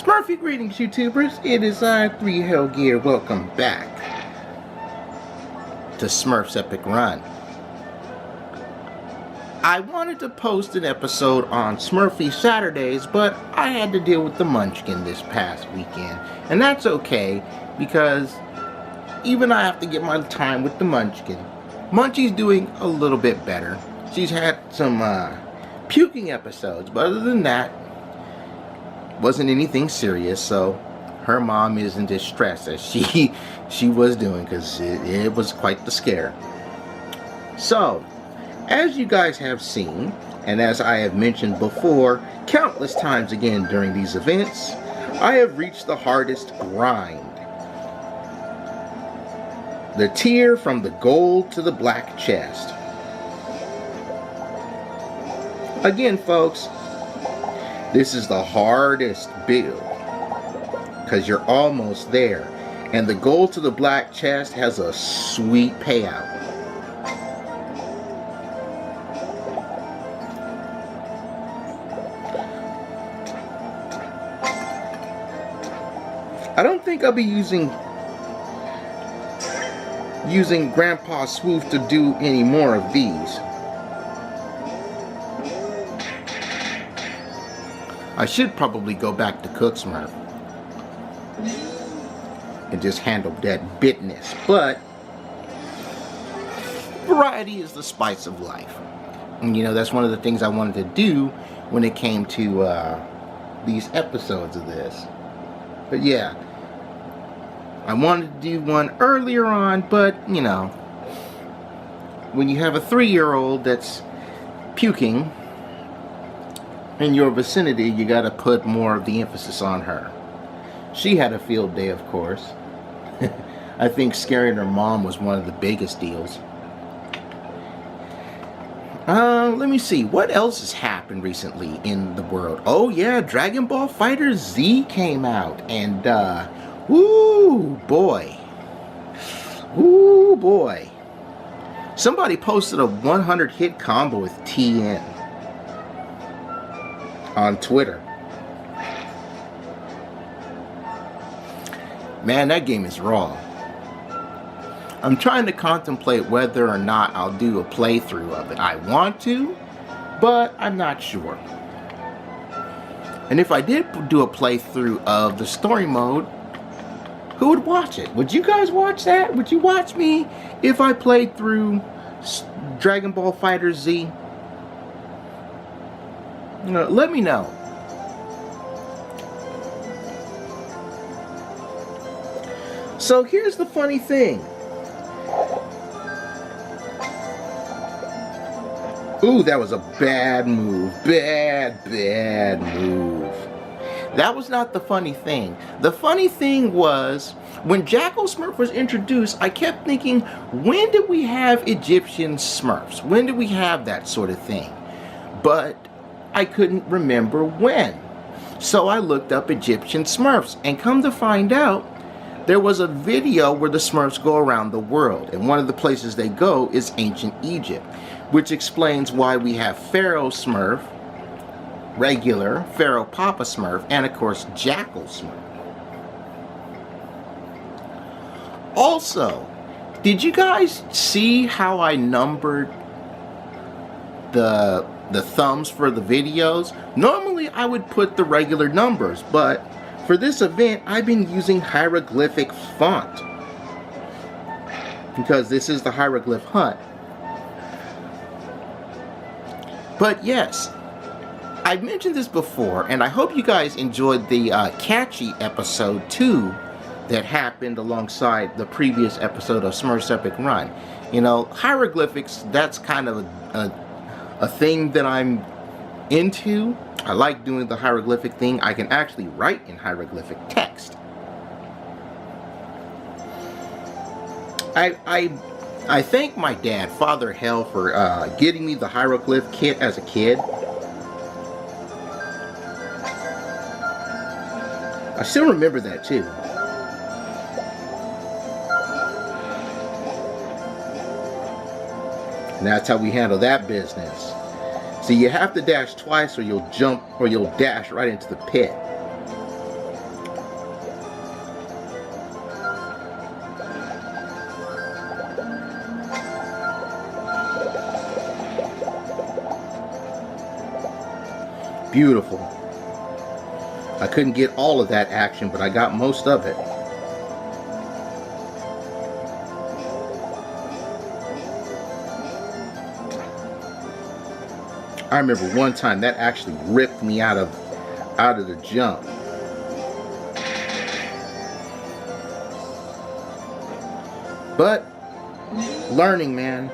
Smurfy greetings, YouTubers. It is I, 3 Hell Gear. Welcome back to Smurfs Epic Run. I wanted to post an episode on Smurfy Saturdays, but I had to deal with the Munchkin this past weekend. And that's okay, because even I have to get my time with the Munchkin. Munchie's doing a little bit better. She's had some puking episodes, but other than that, wasn't anything serious, so her mom isn't as stressed as she was doing, because it was quite the scare. So, as you guys have seen, and as I have mentioned before countless times again during these events, I have reached the hardest grind. The tier from the gold to the black chest. Again, folks, this is the hardest build, because you're almost there, and the gold to the black chest has a sweet payout. I don't think I'll be using Grandpa Swoof to do any more of these. I should probably go back to Cook Smurf and just handle that bitness, but variety is the spice of life. And you know, that's one of the things I wanted to do when it came to these episodes of this. But yeah, I wanted to do one earlier on, but you know, when you have a 3-year-old that's puking in your vicinity, you gotta put more of the emphasis on her. She had a field day, of course. I think scaring her mom was one of the biggest deals. Let me see, what else has happened recently in the world? Oh yeah, Dragon Ball Fighter Z came out, and ooh boy, somebody posted a 100 hit combo with TN on Twitter. Man, that game is raw. I'm trying to contemplate whether or not I'll do a playthrough of it. I want to, but I'm not sure. And if I did do a playthrough of the story mode, who would watch it? Would you guys watch that? Would you watch me if I played through Dragon Ball Fighter Z? Let me know. So here's the funny thing. Ooh, that was a bad move. Bad move. That was not the funny thing. The funny thing was, when Jackal Smurf was introduced, I kept thinking, when did we have Egyptian Smurfs? When did we have that sort of thing? But I couldn't remember when. So I looked up Egyptian Smurfs, and come to find out, there was a video where the Smurfs go around the world, and one of the places they go is ancient Egypt, which explains why we have Pharaoh Smurf, regular, Pharaoh Papa Smurf, and of course Jackal Smurf. Also, did you guys see how I numbered the thumbs for the videos? Normally I would put the regular numbers, but for this event I've been using hieroglyphic font, because this is the hieroglyph hunt. But yes, I've mentioned this before, and I hope you guys enjoyed the catchy episode 2 that happened alongside the previous episode of Smurfs Epic Run. You know, hieroglyphics, that's kind of a thing that I'm into. I like doing the hieroglyphic thing. I can actually write in hieroglyphic text. I thank my dad, Father Hell, for getting me the hieroglyph kit as a kid. I still remember that too. And that's how we handle that business. See, you have to dash twice or you'll jump, or you'll dash right into the pit. Beautiful. I couldn't get all of that action, but I got most of it. I remember one time that actually ripped me out of the jump. But learning, man,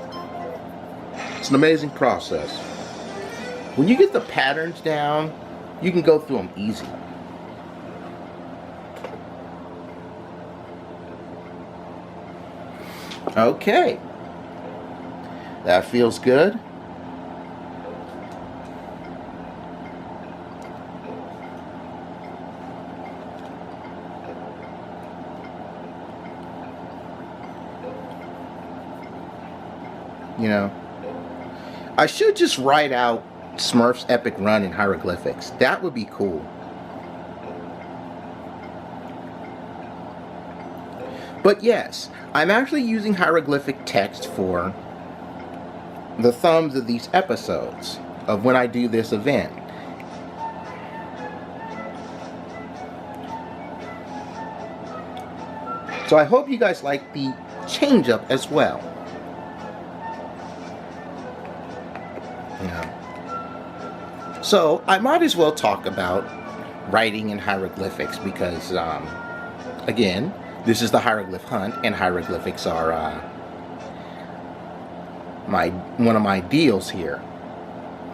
it's an amazing process. When you get the patterns down, you can go through them easy. Okay, that feels good. You know, I should just write out Smurfs Epic Run in Hieroglyphics. That would be cool. But yes, I'm actually using hieroglyphic text for the thumbs of these episodes of when I do this event. So I hope you guys like the change up as well. So I might as well talk about writing in hieroglyphics because, again, this is the hieroglyph hunt, and hieroglyphics are one of my deals here.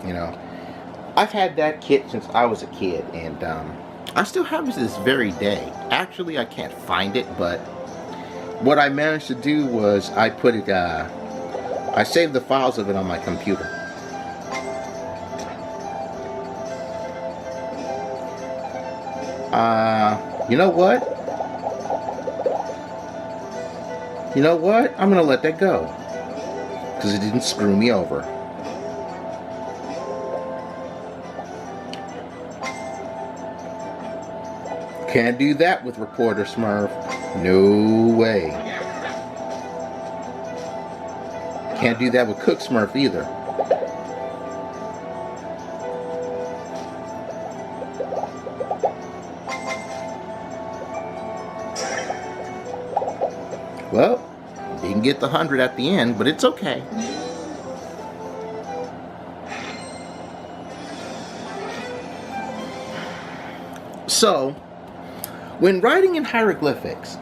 You know, I've had that kit since I was a kid, and I still have it to this very day. Actually, I can't find it, but what I managed to do was I put it. I saved the files of it on my computer. You know what? You know what? I'm gonna let that go because it didn't screw me over. Can't do that with Reporter Smurf. No way. Can't do that with Cook Smurf either. Well, didn't get the 100 at the end, but it's okay. So, when writing in hieroglyphics,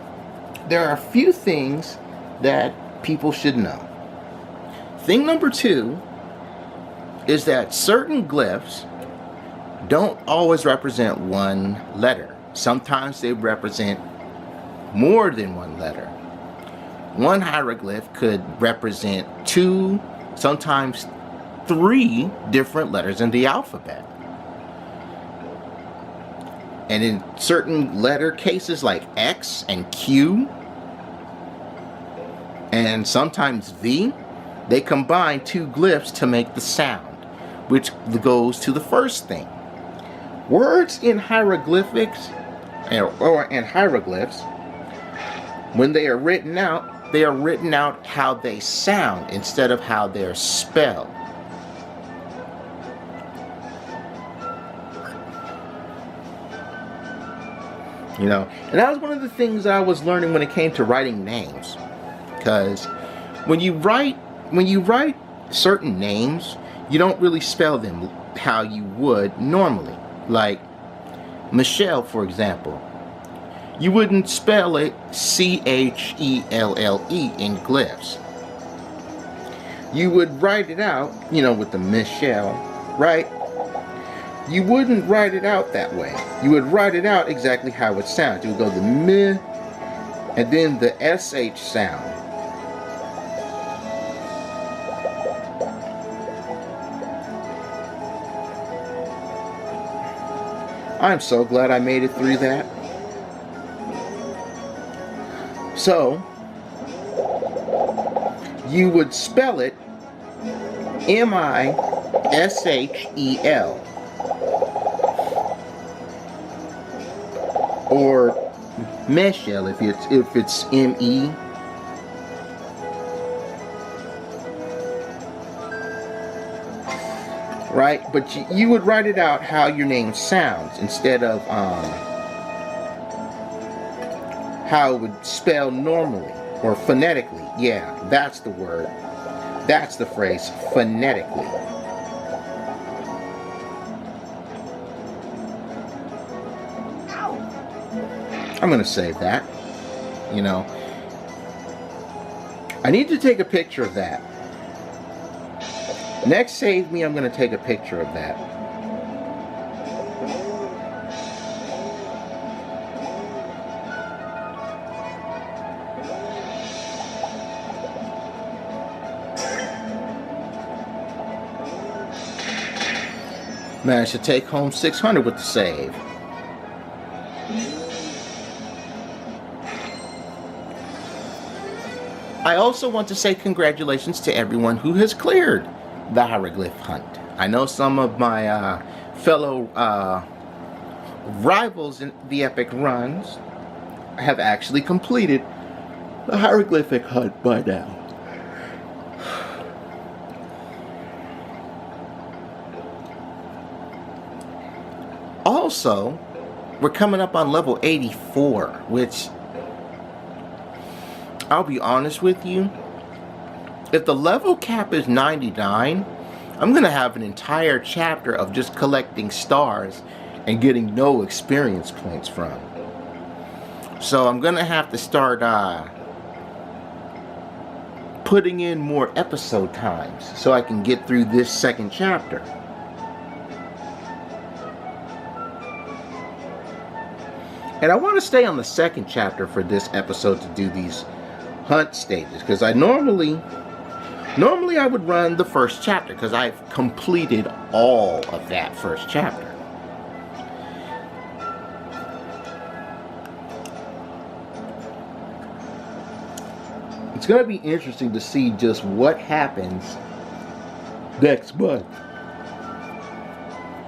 there are a few things that people should know. Thing number 2 is that certain glyphs don't always represent one letter. Sometimes they represent more than one letter. One hieroglyph could represent 2, sometimes 3 different letters in the alphabet. And in certain letter cases like X and Q, and sometimes V, they combine 2 glyphs to make the sound, which goes to the first thing. Words in hieroglyphics, or in hieroglyphs, when they are written out how they sound instead of how they're spelled. You know, and that was one of the things I was learning when it came to writing names. Because when you write certain names, you don't really spell them how you would normally. Like Michelle, for example. You wouldn't spell it C-H-E-L-L-E in glyphs. You would write it out, you know, with the Michelle, right? You wouldn't write it out that way. You would write it out exactly how it sounds. You would go the meh, and then the SH sound. I'm so glad I made it through that. So, you would spell it M-I-S-H-E-L. Or Michelle if it's M-E. right? But you would write it out how your name sounds instead of how it would spell normally or phonetically. Yeah, that's the word. That's the phrase, phonetically. I'm gonna save that. You know, I need to take a picture of that. Next save me, I'm gonna take a picture of that. Managed to take home 600 with the save. I also want to say congratulations to everyone who has cleared the Hieroglyph hunt. I know some of my fellow rivals in the epic runs have actually completed the hieroglyphic hunt by now. Also, we're coming up on level 84, which, I'll be honest with you, if the level cap is 99, I'm going to have an entire chapter of just collecting stars and getting no experience points from. So I'm going to have to start putting in more episode times so I can get through this second chapter. And I want to stay on the second chapter for this episode to do these hunt stages, because I normally I would run the first chapter because I've completed all of that first chapter. It's going to be interesting to see just what happens next month.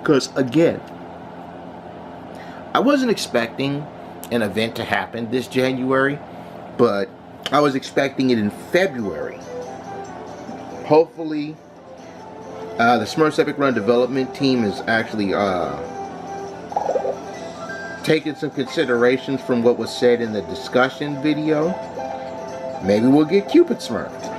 Because again, I wasn't expecting an event to happen this January, but I was expecting it in February. Hopefully, the Smurfs Epic Run development team is actually taking some considerations from what was said in the discussion video. Maybe we'll get Cupid Smurfed.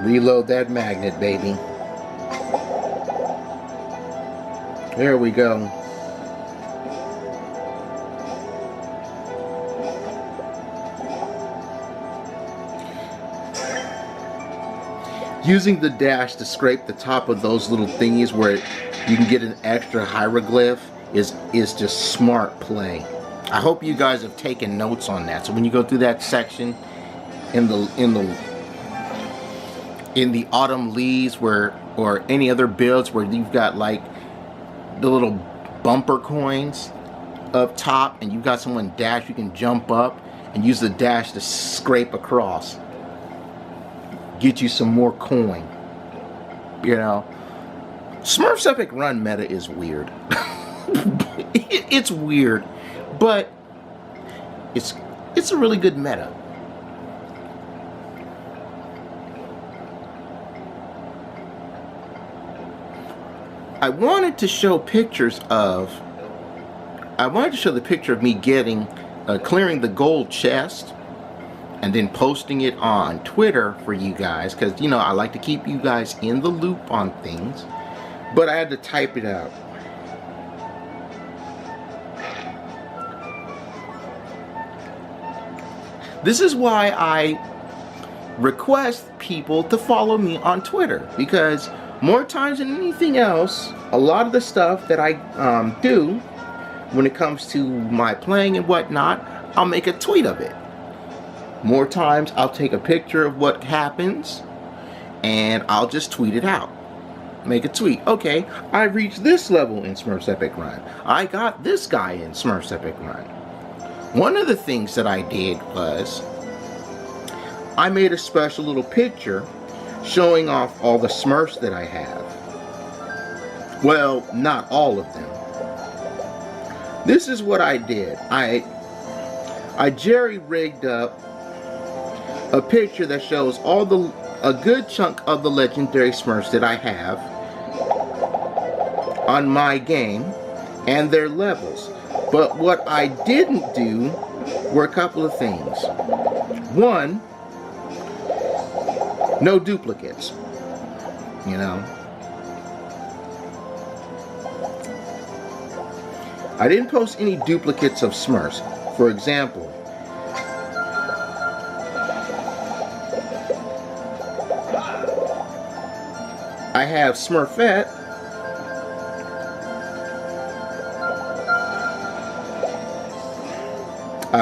Reload that magnet, baby. There we go. Using the dash to scrape the top of those little thingies where you can get an extra hieroglyph is just smart play. I hope you guys have taken notes on that. So when you go through that section in the autumn leaves or any other builds where you've got like the little bumper coins up top and you've got someone dash, you can jump up and use the dash to scrape across. Get you some more coin. You know, Smurfs Epic Run meta is weird. It's weird, but it's a really good meta. I wanted to show the picture of me getting clearing the gold chest and then posting it on Twitter for you guys, because you know I like to keep you guys in the loop on things, but I had to type it out. This is why I request people to follow me on Twitter, because more times than anything else, a lot of the stuff that I do when it comes to my playing and whatnot, I'll make a tweet of it. More times I'll take a picture of what happens and I'll just tweet it out. Make a tweet. Okay, I reached this level in Smurfs Epic Run. I got this guy in Smurfs Epic Run. One of the things that I did was I made a special little picture showing off all the Smurfs that I have. Well, not all of them. This is what I did. I jerry-rigged up a picture that shows a good chunk of the legendary Smurfs that I have on my game and their levels. But what I didn't do were a couple of things. One, no duplicates. You know, I didn't post any duplicates of Smurfs. For example, I have Smurfette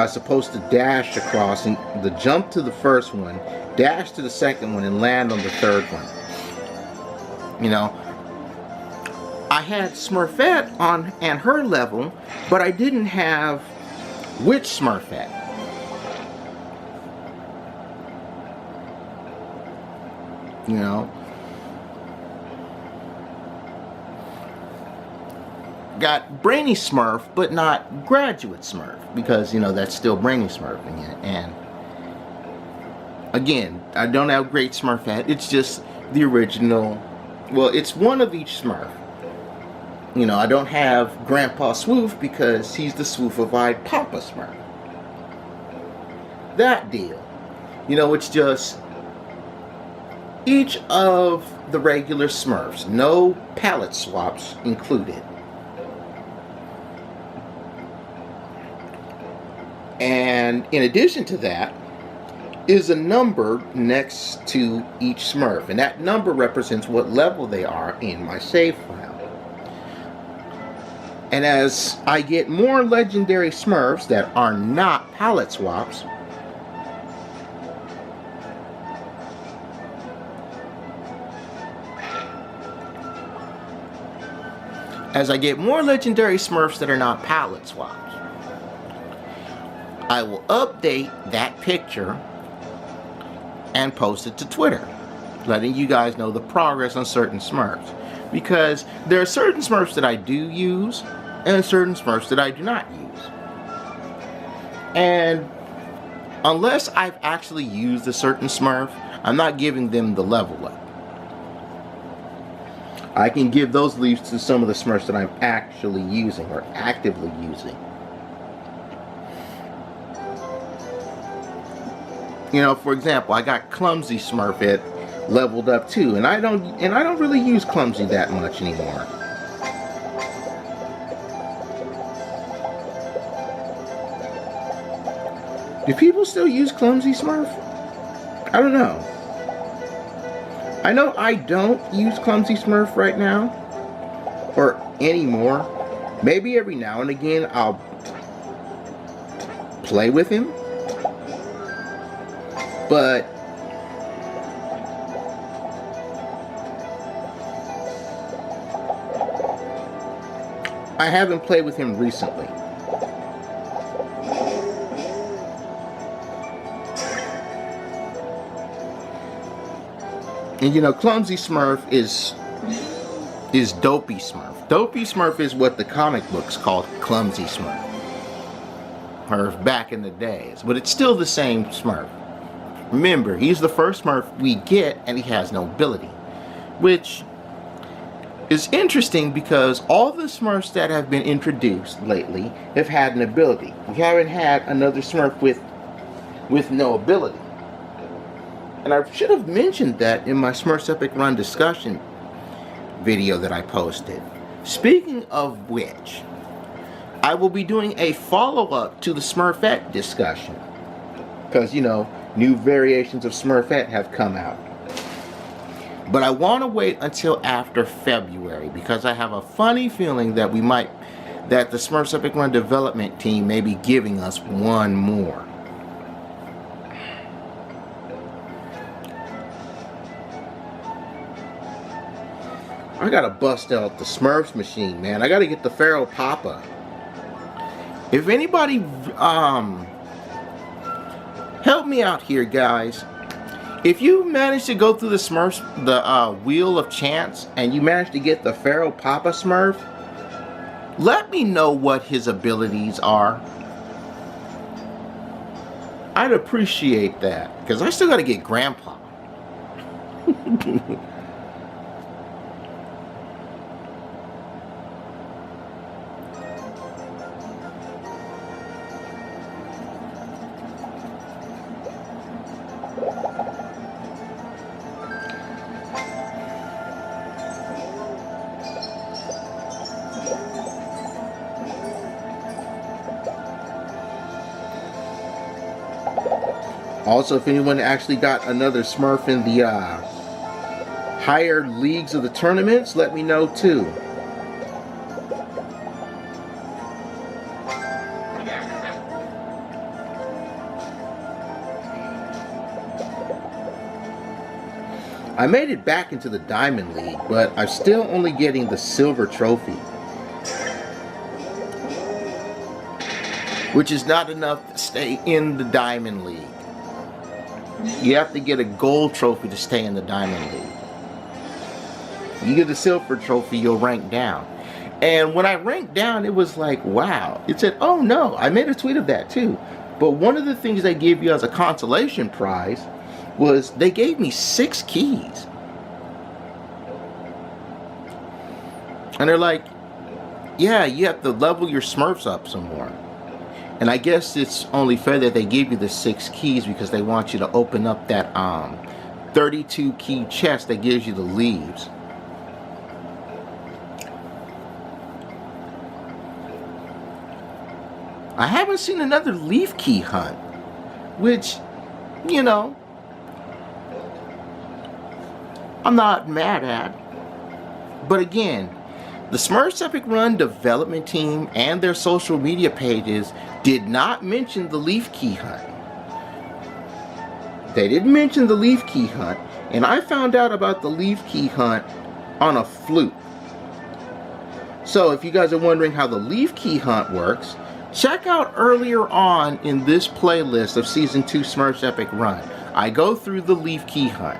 supposed to dash across and jump to the first one, dash to the second one, and land on the third one. You know, I had Smurfette on and her level, but I didn't have which Smurfette. You know, got Brainy Smurf, but not Graduate Smurf, because, you know, that's still Brainy Smurfing it. And again, I don't have Great Smurfette. It's just the original. Well, it's one of each Smurf. You know, I don't have Grandpa Swoof because he's the swoofified Papa Smurf. That deal. You know, it's just each of the regular Smurfs. No palette swaps included. And in addition to that is a number next to each Smurf. And that number represents what level they are in my save file. And as I get more legendary Smurfs that are not palette swaps, I will update that picture and post it to Twitter, letting you guys know the progress on certain Smurfs. Because there are certain Smurfs that I do use and certain Smurfs that I do not use. And unless I've actually used a certain Smurf, I'm not giving them the level up. I can give those leaves to some of the Smurfs that I'm actually using or actively using. You know, for example, I got Clumsy Smurfette leveled up too, and I don't really use Clumsy that much anymore. Do people still use Clumsy Smurf? I don't know. I know I don't use Clumsy Smurf right now, or anymore. Maybe every now and again I'll play with him, but I haven't played with him recently. And you know, Clumsy Smurf is Dopey Smurf. Dopey Smurf is what the comic books called Clumsy Smurf, or back in the days, but it's still the same Smurf. Remember, he's the first Smurf we get, and he has no ability, which is interesting because all the Smurfs that have been introduced lately have had an ability. We haven't had another Smurf with no ability. And I should have mentioned that in my Smurfs Epic Run discussion video that I posted. Speaking of which, I will be doing a follow-up to the Smurfette discussion, because, you know, new variations of Smurfette have come out. But I want to wait until after February, because I have a funny feeling that that the Smurfs Epic Run development team may be giving us one more. I gotta bust out the Smurfs machine, man. I gotta get the Pharaoh Papa. If anybody help me out here, guys. If you manage to go through the Smurfs, the Wheel of Chance, and you manage to get the Pharaoh Papa Smurf, let me know what his abilities are. I'd appreciate that, because I still got to get Grandpa. Also, if anyone actually got another Smurf in the higher leagues of the tournaments, let me know too. I made it back into the Diamond League, but I'm still only getting the silver trophy, which is not enough to stay in the Diamond League. You have to get a gold trophy to stay in the Diamond League. You get a silver trophy, you'll rank down. And when I ranked down, it was like, wow. It said, oh no, I made a tweet of that too. But one of the things they gave you as a consolation prize was they gave me 6 keys. And they're like, yeah, you have to level your Smurfs up some more. And I guess it's only fair that they give you the 6 keys because they want you to open up that 32 key chest that gives you the leaves. I haven't seen another leaf key hunt, which, you know, I'm not mad at. But again, the Smurfs Epic Run development team and their social media pages did not mention the leaf key hunt. They didn't mention the leaf key hunt, and I found out about the leaf key hunt on a fluke. So if you guys are wondering how the leaf key hunt works, check out earlier on in this playlist of Season 2 Smurfs Epic Run. I go through the leaf key hunt.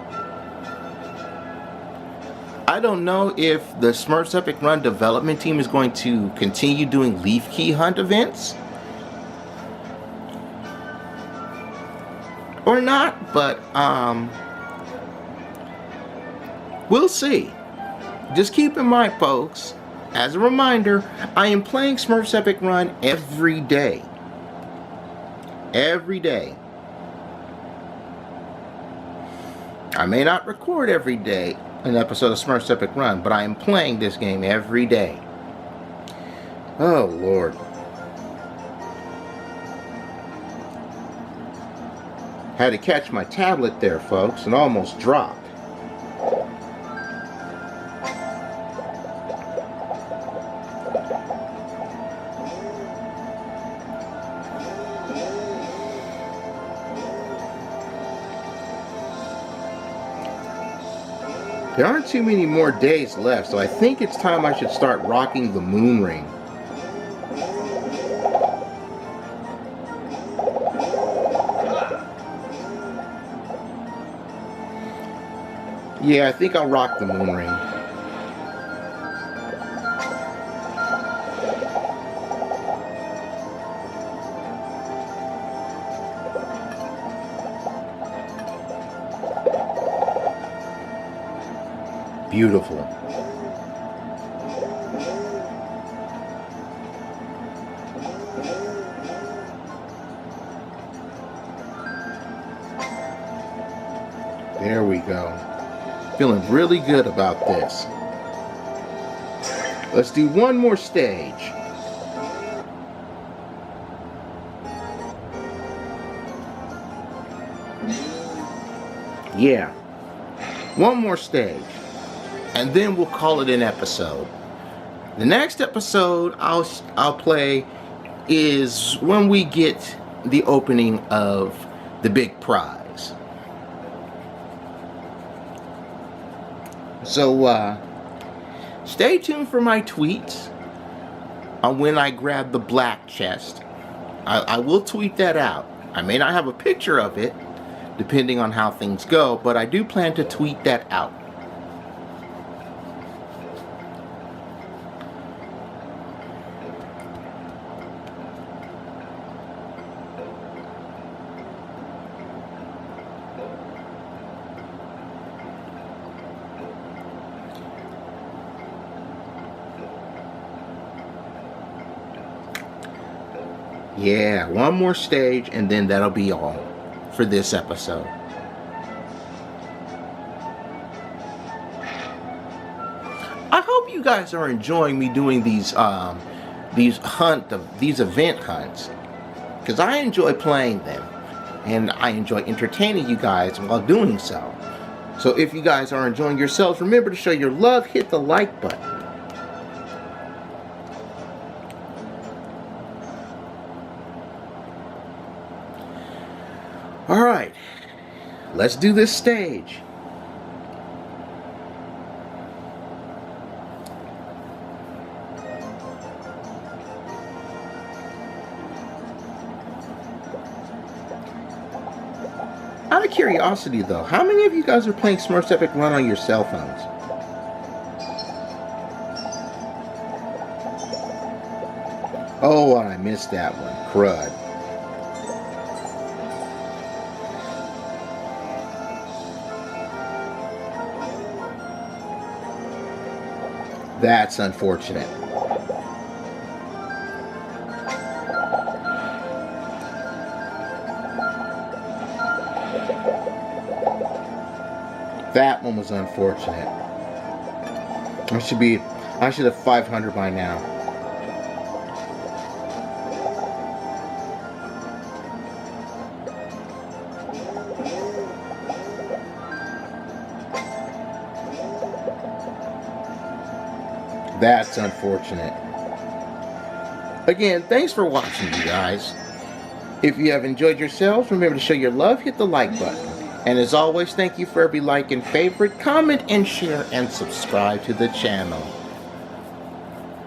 I don't know if the Smurfs Epic Run development team is going to continue doing leaf key hunt events or not, but we'll see. Just keep in mind, folks, as a reminder, I am playing Smurfs Epic Run every day. Every day. I may not record every day an episode of Smurfs Epic Run, but I am playing this game every day. Oh, Lord. Had to catch my tablet there, folks, and almost dropped. There aren't too many more days left, so I think it's time I should start rocking the moon ring. Yeah, I think I'll rock the moon ring. Beautiful. There we go. Feeling really good about this. Let's do one more stage. Yeah. One more stage. And then we'll call it an episode. The next episode I'll play is when we get the opening of the big prize. So stay tuned for my tweets on when I grab the black chest. I will tweet that out. I may not have a picture of it, depending on how things go, but I do plan to tweet that out. Yeah, one more stage and then that'll be all for this episode. I hope you guys are enjoying me doing these event hunts, because I enjoy playing them and I enjoy entertaining you guys while doing so. So if you guys are enjoying yourselves, remember to show your love, hit the like button. Alright, let's do this stage. Out of curiosity though, how many of you guys are playing Smurfs Epic Run on your cell phones? Oh, I missed that one. Crud. That's unfortunate. That one was unfortunate. I should have 500 by now. That's unfortunate. Again, thanks for watching, you guys. If you have enjoyed yourselves, remember to show your love, hit the like button. And as always, thank you for every like and favorite, comment and share, and subscribe to the channel.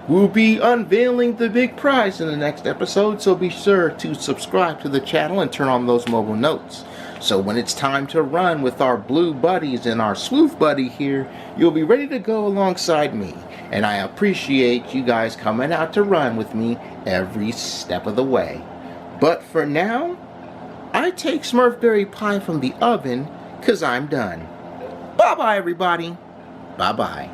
We'll be unveiling the big prize in the next episode, so be sure to subscribe to the channel and turn on those mobile notes. So when it's time to run with our blue buddies and our sleuth buddy here, you'll be ready to go alongside me. And I appreciate you guys coming out to run with me every step of the way. But for now, I take Smurfberry pie from the oven, 'cause I'm done. Bye-bye, everybody. Bye-bye.